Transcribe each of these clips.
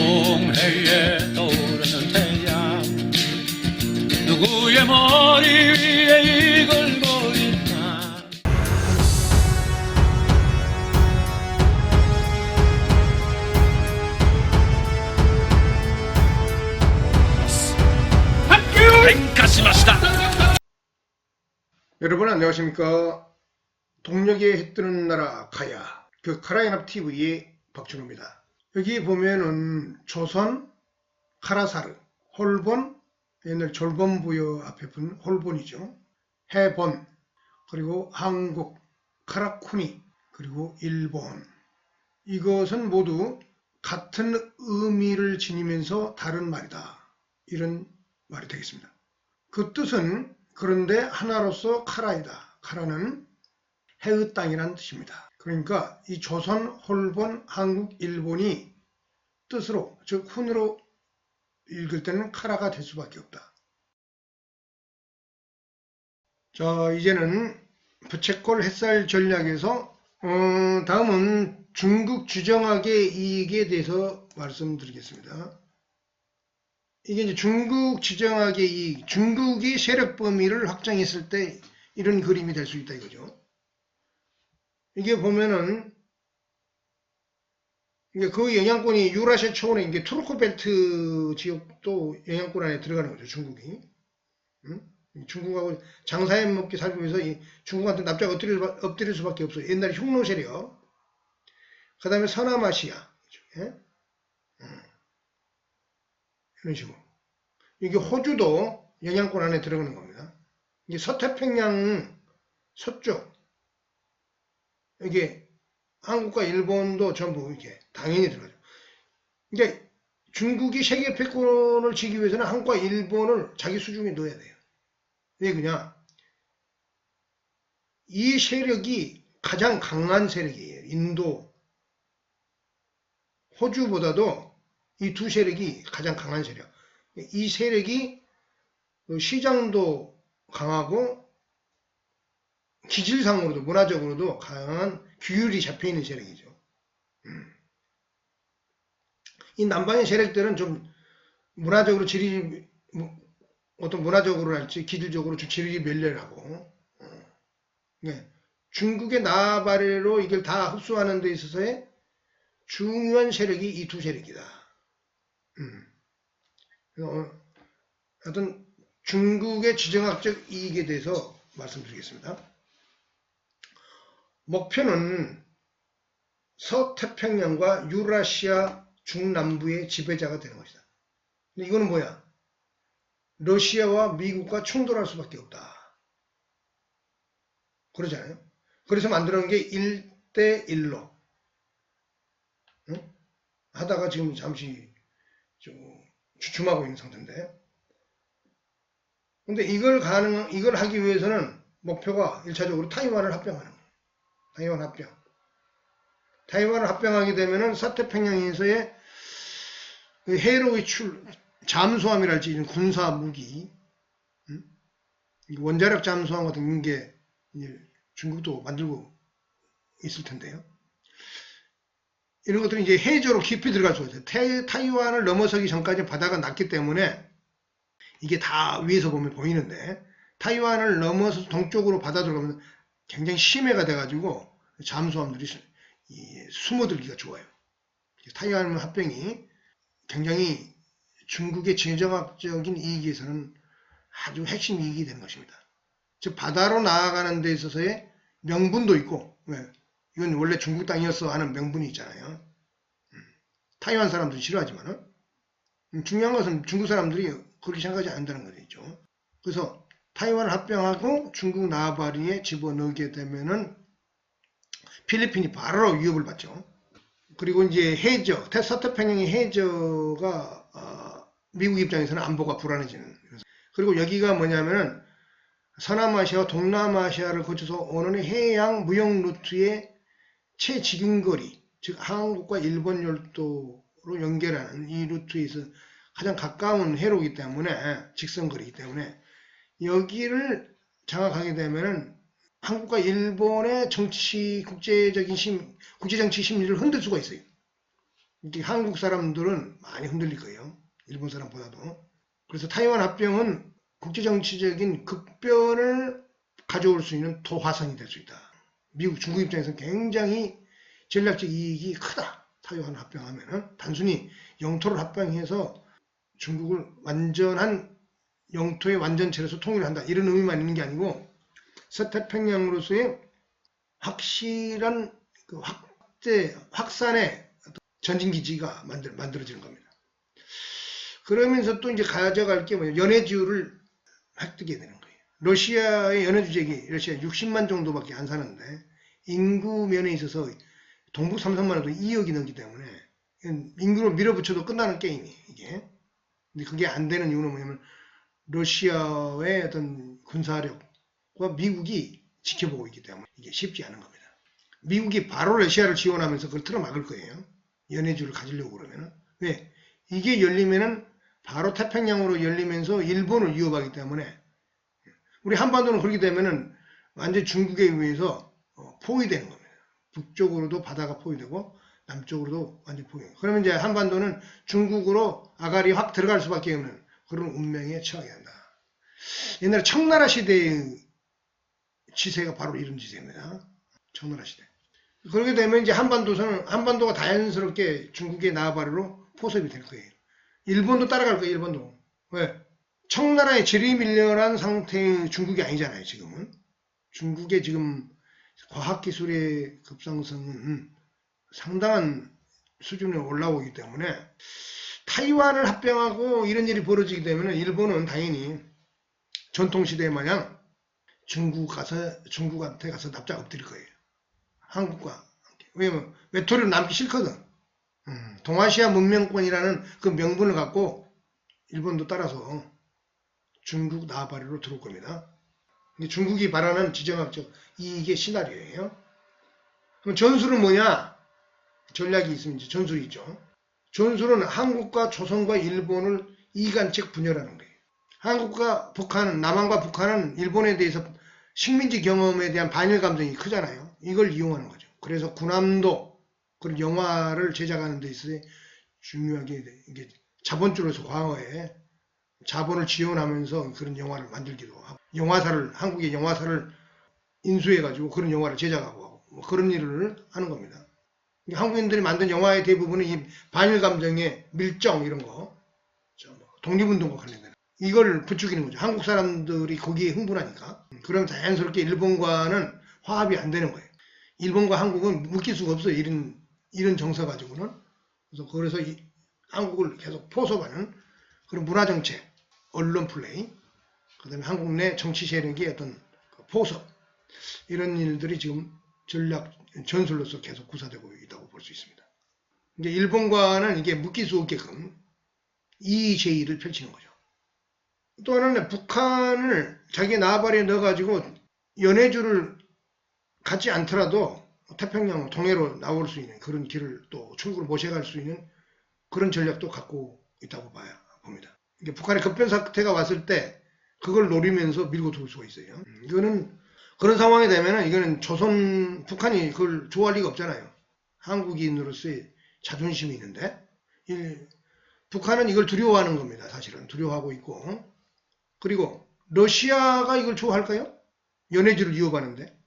동해에 떠오르는 태양 누구의 머리 위에 이글거릴까. 여러분 안녕하십니까. 동력의 해뜨는 나라 가야 그 카라연합TV의 박준호입니다. 여기 보면은 조선, 카라사르, 홀본, 옛날 졸본부여 앞에 분 홀본이죠. 해본, 그리고 한국, 카라쿠니, 그리고 일본. 이것은 모두 같은 의미를 지니면서 다른 말이다. 이런 말이 되겠습니다. 그 뜻은 그런데 하나로서 카라이다. 카라는 해의 땅이라는 뜻입니다. 그러니까 이 조선, 홀본, 한국, 일본이 뜻으로 즉 훈으로 읽을 때는 카라가 될 수밖에 없다. 자, 이제는 부채꼴 햇살 전략에서 다음은 중국 주정학의 이익에 대해서 말씀드리겠습니다. 이게 이제 중국 주정학의 이익, 중국이 세력 범위를 확장했을 때 이런 그림이 될 수 있다 이거죠. 이게 보면은 이게 그 영향권이 유라시아 초원의 이게 투르크벨트 지역도 영향권 안에 들어가는 거죠, 중국이. 중국하고 장사해 먹기 살기 위해서 이 중국한테 납작 엎드릴 수밖에 없어요. 옛날에 흉노 세력. 그 다음에 서남아시아. 이런 식으로. 이게 호주도 영향권 안에 들어가는 겁니다. 이게 서태평양 서쪽. 이게 한국과 일본도 전부 이렇게 당연히 들어가죠. 그러니까 중국이 세계 패권을 쥐기 위해서는 한국과 일본을 자기 수중에 넣어야 돼요. 왜 그러냐? 이 세력이 가장 강한 세력이에요. 인도, 호주보다도 이 두 세력이 가장 강한 세력. 이 세력이 시장도 강하고 기질상으로도 문화적으로도 강한 규율이 잡혀있는 세력이죠. 이 남방의 세력들은 좀 문화적으로 질이 어떤 문화적으로랄지 기질적으로 좀 질이 멸렬하고 중국의 나발로 이걸 다 흡수하는 데 있어서의 중요한 세력이 이 두 세력이다. 하여튼 중국의 지정학적 이익에 대해서 말씀드리겠습니다. 목표는 서태평양과 유라시아 중남부의 지배자가 되는 것이다. 근데 이거는 뭐야? 러시아와 미국과 충돌할 수밖에 없다. 그러잖아요. 그래서 만들어놓은 게 1대1로 하다가 지금 잠시 좀 주춤하고 있는 상태인데, 근데 이걸 하기 위해서는 목표가 1차적으로 타이완을 합병하는 거예요. 타이완 합병. 타이완을 합병하게 되면은 서태평양에서의 해로의 잠수함이랄지 이런 군사 무기, 원자력 잠수함 같은 게 중국도 만들고 있을 텐데요. 이런 것들은 이제 해저로 깊이 들어갈 수가 있어요. 타이완을 넘어서기 전까지 바다가 낮기 때문에 이게 다 위에서 보면 보이는데, 타이완을 넘어서 동쪽으로 바다 들어가면 굉장히 심해가 돼가지고 잠수함들이 숨어들기가 좋아요. 타이완 합병이 굉장히 중국의 지정학적인 이익에서는 아주 핵심 이익이 되는 것입니다. 즉 바다로 나아가는 데 있어서의 명분도 있고, 이건 원래 중국 땅이었어 하는 명분이 있잖아요. 타이완 사람들이 싫어하지만은 중요한 것은 중국 사람들이 그렇게 생각하지 않는다는 거죠. 그래서 타이완을 합병하고 중국 나발리에 집어넣게 되면은 필리핀이 바로 위협을 받죠. 그리고 이제 해저, 서태평양의 해저가 미국 입장에서는 안보가 불안해지는. 그리고 여기가 뭐냐면은 서남아시아와 동남아시아를 거쳐서 오는 해양 무역 루트의 최지근거리, 즉 한국과 일본 열도로 연결하는 이 루트에서 가장 가까운 해로이기 때문에, 직선거리이기 때문에 여기를 장악하게 되면은 한국과 일본의 국제정치 심리를 흔들 수가 있어요. 이게 한국 사람들은 많이 흔들릴 거예요. 일본 사람보다도. 그래서 타이완 합병은 국제정치적인 극변을 가져올 수 있는 도화선이 될 수 있다. 미국, 중국 입장에서는 굉장히 전략적 이익이 크다. 타이완 합병하면은 단순히 영토를 합병해서 중국을 완전한 영토의 완전체로서 통일한다. 이런 의미만 있는 게 아니고 서태평양으로서의 확실한 그 확산의 전진기지가 만들어지는 겁니다. 그러면서 또 이제 가져갈 게 뭐냐, 연해주를 획득해야 되는 거예요. 러시아의 연해주택이 러시아 60만 정도밖에 안 사는데 인구 면에 있어서 동북 삼성만 해도 2억이 넘기 때문에 인구로 밀어붙여도 끝나는 게임이에요, 이게. 근데 그게 안 되는 이유는 뭐냐면 러시아의 어떤 군사력과 미국이 지켜보고 있기 때문에 이게 쉽지 않은 겁니다. 미국이 바로 러시아를 지원하면서 그걸 틀어막을 거예요. 연해주를 가지려고 그러면은. 왜? 이게 열리면은 바로 태평양으로 열리면서 일본을 위협하기 때문에 우리 한반도는 그렇게 되면은 완전 중국에 의해서 포위되는 겁니다. 북쪽으로도 바다가 포위되고 남쪽으로도 완전 포위되고. 그러면 이제 한반도는 중국으로 아가리 확 들어갈 수밖에 없는 그런 운명에 처하게 된다. 옛날에 청나라 시대의 지세가 바로 이런 지세입니다. 청나라 시대. 그렇게 되면 이제 한반도가 자연스럽게 중국의 나발로 포섭이 될 거예요. 일본도 따라갈 거예요, 일본도. 왜? 청나라에 질이 상태의 중국이 아니잖아요, 지금은. 중국의 지금 과학기술의 급상승은 상당한 수준에 올라오기 때문에 타이완을 합병하고 이런 일이 벌어지게 되면 일본은 당연히 전통시대 마냥 중국한테 가서 납작 엎드릴 거예요. 한국과 함께. 왜냐면 외톨이로 남기 싫거든. 동아시아 문명권이라는 그 명분을 갖고 일본도 따라서 중국 나발이로 들어올 겁니다. 중국이 바라는 지정학적 이익의 시나리오예요. 그럼 전술은 뭐냐? 전략이 있으면 이제 전술이 있죠. 전술은 한국과 조선과 일본을 이간책 분열하는 거예요. 한국과 북한은, 남한과 북한은 일본에 대해서 식민지 경험에 대한 반일 감정이 크잖아요. 이걸 이용하는 거죠. 그래서 군함도 그런 영화를 제작하는 데 있어서 중요하게 이게 자본주로서 과거에 자본을 지원하면서 그런 영화를 만들기도 하고 한국의 영화사를 인수해가지고 그런 영화를 제작하고 뭐 그런 일을 하는 겁니다. 한국인들이 만든 영화의 대부분은 이 반일 감정의 밀정 이런 거, 독립운동과 관련된 이걸 부추기는 거죠. 한국 사람들이 거기에 흥분하니까. 그럼 자연스럽게 일본과는 화합이 안 되는 거예요. 일본과 한국은 묶일 수가 없어요. 이런 정서 가지고는. 그래서 한국을 계속 포섭하는 그런 문화정책, 언론 플레이, 그 다음에 한국 내 정치 세력의 어떤 포섭, 이런 일들이 지금 전술로서 계속 구사되고 있다고 볼 수 있습니다. 이제 일본과는 이게 묶일 수 없게끔 이의제의를 펼치는 거죠. 또 하나는 북한을 자기 나발에 넣어가지고 연해주를 갖지 않더라도 태평양 동해로 나올 수 있는 그런 길을 또 출구로 모셔갈 수 있는 그런 전략도 갖고 있다고 봅니다. 이게 북한의 급변 사태가 왔을 때 그걸 노리면서 밀고 들어올 수가 있어요. 이거는 그런 상황이 되면은 이거는 북한이 그걸 좋아할 리가 없잖아요. 한국인으로서의 자존심이 있는데 북한은 이걸 두려워하는 겁니다. 사실은 두려워하고 있고, 그리고 러시아가 이걸 좋아할까요? 연해주를 위협하는데.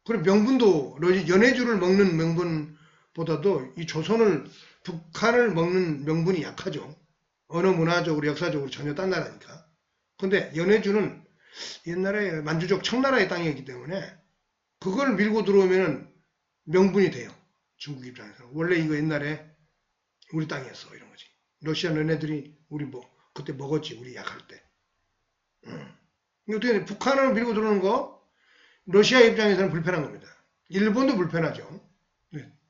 그리고 명분도 연해주를 먹는 명분보다도 이 북한을 먹는 명분이 약하죠. 언어 문화적으로 역사적으로 전혀 딴 나라니까. 근데 연해주는 옛날에 만주족 청나라의 땅이었기 때문에 그걸 밀고 들어오면 명분이 돼요. 중국 입장에서. 원래 이거 옛날에 우리 땅이었어 이런 거지. 러시아 너네들이 우리 그때 먹었지 우리 약할 때. 어떻게 북한을 밀고 들어오는 거 러시아 입장에서는 불편한 겁니다. 일본도 불편하죠.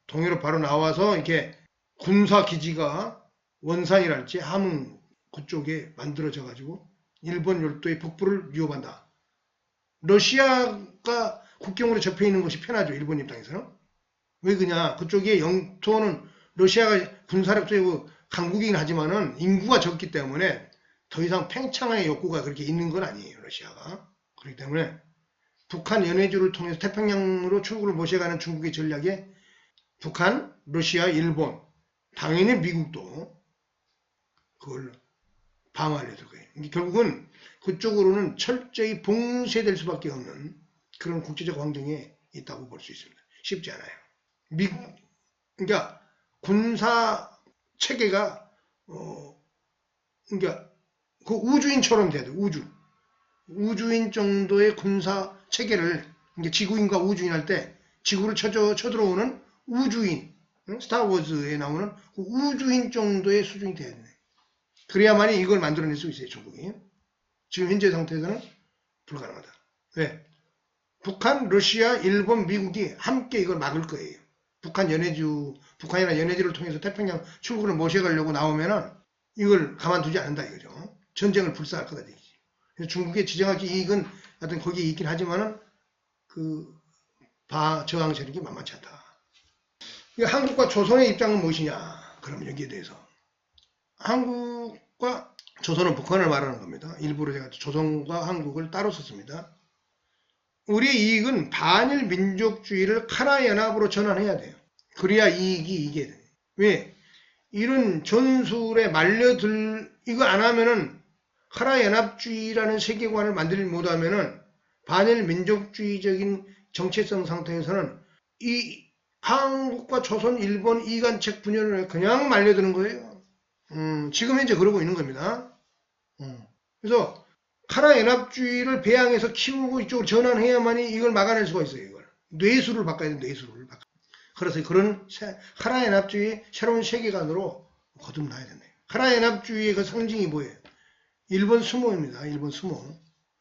동해로 바로 나와서 이렇게 군사 기지가 원산이랄지 함흥 그쪽에 만들어져 가지고 일본 열도의 북부를 위협한다. 러시아가 국경으로 접해 있는 것이 편하죠. 일본 입장에서는. 왜 그냐? 그쪽의 영토는 러시아가 군사력적이고 강국이긴 하지만은 인구가 적기 때문에 더 이상 팽창의 욕구가 그렇게 있는 건 아니에요. 러시아가. 그렇기 때문에 북한 연해주를 통해서 태평양으로 출구를 모셔가는 중국의 전략에 북한, 러시아, 일본 당연히 미국도 그걸 방어하려 들 거예요. 결국은 그쪽으로는 철저히 봉쇄될 수밖에 없는 그런 국제적 환경에 있다고 볼 수 있습니다. 쉽지 않아요. 그러니까 군사 체계가 그러니까 그 우주인처럼 돼야 돼. 우주인 정도의 군사 체계를 지구인과 우주인 할 때 지구를 쳐들어오는 우주인, 스타워즈에 나오는 그 우주인 정도의 수준이 돼야 돼. 그래야만이 이걸 만들어낼 수 있어요, 중국이. 지금 현재 상태에서는 불가능하다. 왜? 북한, 러시아, 일본, 미국이 함께 이걸 막을 거예요. 북한이나 연해주를 통해서 태평양 출구를 모셔가려고 나오면은 이걸 가만두지 않는다 이거죠. 전쟁을 불사할 거다 이거지. 그래서 중국의 지정학적 이익은 하여튼 거기에 있긴 하지만은 저항 세력이 만만치 않다. 한국과 조선의 입장은 무엇이냐? 그럼 여기에 대해서 한국과 조선은 북한을 말하는 겁니다. 일부러 제가 조선과 한국을 따로 썼습니다. 우리의 이익은 반일 민족주의를 카라 연합으로 전환해야 돼요. 그래야 이익이 이게 돼요. 왜? 이런 전술에 이거 안 하면은 카라 연합주의라는 세계관을 만들지 못하면은 반일 민족주의적인 정체성 상태에서는 이 한국과 조선, 일본 이간책 분열을 그냥 말려드는 거예요. 지금 현재 그러고 있는 겁니다. 그래서 카라 연합주의를 배양해서 키우고 이쪽으로 전환해야만이 이걸 막아낼 수가 있어요. 이걸 뇌수를 바꿔야 돼요. 뇌수를 바꿔. 그래서 그런 카라 연합주의의 새로운 세계관으로 거듭나야 된대요. 카라 연합주의의 그 상징이 뭐예요? 일본 수모입니다. 일본 수모.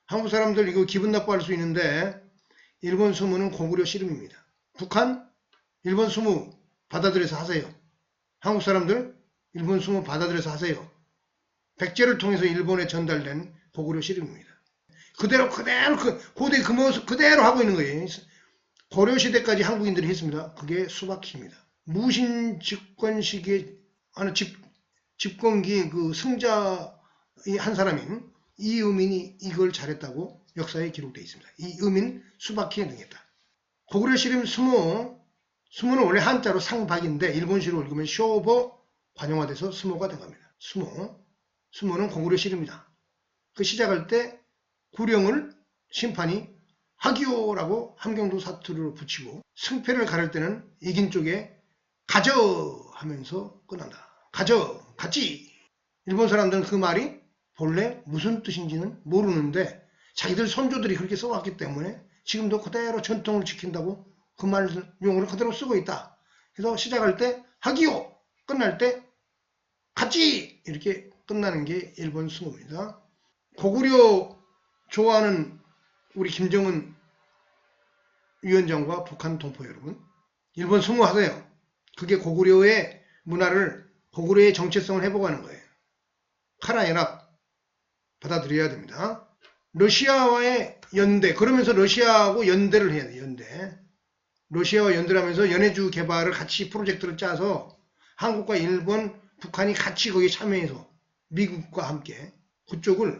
한국 사람들 이거 기분 나빠할 수 있는데 일본 수모는 고구려 씨름입니다. 북한 일본 수모 받아들여서 하세요. 한국 사람들 일본 수모 받아들여서 하세요. 백제를 통해서 일본에 전달된 고구려 씨름입니다. 그대로 고대 그 모습 그대로 하고 있는 거예요. 고려 시대까지 한국인들이 했습니다. 그게 수박희입니다. 무신 집권시기의 집권기 그 승자의 한 사람인 이의민이 이걸 잘했다고 역사에 기록되어 있습니다. 이의민 수박희에 등했다. 고구려 씨름 수모는 원래 한자로 상박인데 일본시로 읽으면 쇼보 관용화돼서 수모가 된 겁니다. 수모는 고구려 씨름이다. 그 시작할 때 구령을 심판이 하기오라고 함경도 사투리로 붙이고 승패를 가를 때는 이긴 쪽에 가저 하면서 끝난다. 가저, 갔지. 일본 사람들은 그 말이 본래 무슨 뜻인지는 모르는데 자기들 선조들이 그렇게 써왔기 때문에 지금도 그대로 전통을 지킨다고 그 말 용어를 그대로 쓰고 있다. 그래서 시작할 때 하기오, 끝날 때 갔지 이렇게 끝나는 게 일본 수모입니다. 고구려 좋아하는 우리 김정은 위원장과 북한 동포 여러분, 일본 수모 하세요. 그게 고구려의 문화를, 고구려의 정체성을 회복하는 거예요. 카라 연합 받아들여야 됩니다. 러시아와의 연대, 그러면서 러시아하고 연대를 해야 돼요. 연대. 러시아와 연대를 하면서 연해주 개발을 같이 프로젝트를 짜서 한국과 일본, 북한이 같이 거기에 참여해서 미국과 함께 그쪽을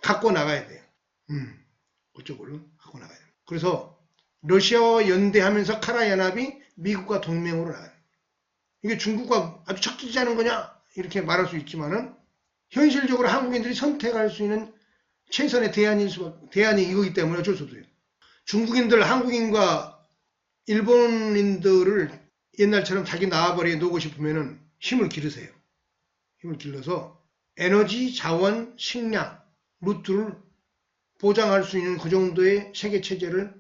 갖고 나가야 돼요. 그쪽을 갖고 나가야 돼요. 그래서 러시아와 연대하면서 카라 연합이 미국과 동맹으로 나가요. 이게 중국과 아주 척지지 않은 거냐? 이렇게 말할 수 있지만은 현실적으로 한국인들이 선택할 수 있는 최선의 대안이 이거기 때문에 어쩔 수 없어요. 중국인들, 한국인과 일본인들을 옛날처럼 자기 나와버리에 놓고 싶으면은 힘을 기르세요. 힘을 길러서 에너지, 자원, 식량, 루트를 보장할 수 있는 그 정도의 세계체제를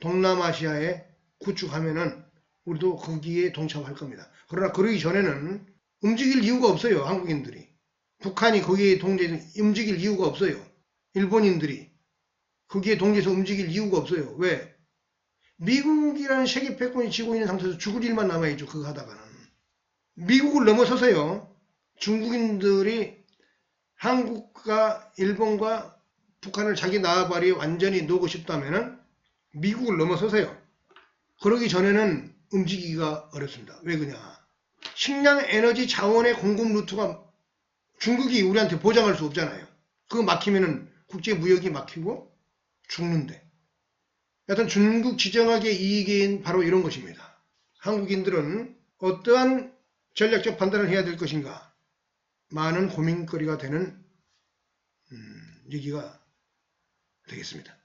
동남아시아에 구축하면은 우리도 거기에 동참할 겁니다. 그러나 그러기 전에는 움직일 이유가 없어요. 한국인들이. 북한이 거기에 동조해서 움직일 이유가 없어요. 일본인들이 거기에 동조해서 움직일 이유가 없어요. 왜? 미국이라는 세계 패권이 쥐고 있는 상태에서 죽을 일만 남아있죠. 그거 하다가는. 미국을 넘어서서요. 중국인들이 한국과 일본과 북한을 자기 나와바리에 완전히 놓고 싶다면은 미국을 넘어서세요. 그러기 전에는 움직이기가 어렵습니다. 왜 그러냐? 식량, 에너지, 자원의 공급 루트가 중국이 우리한테 보장할 수 없잖아요. 그거 막히면은 국제 무역이 막히고 죽는데. 여하튼 중국 지정학의 이익인 바로 이런 것입니다. 한국인들은 어떠한 전략적 판단을 해야 될 것인가? 많은 고민거리가 되는 얘기가 되겠습니다.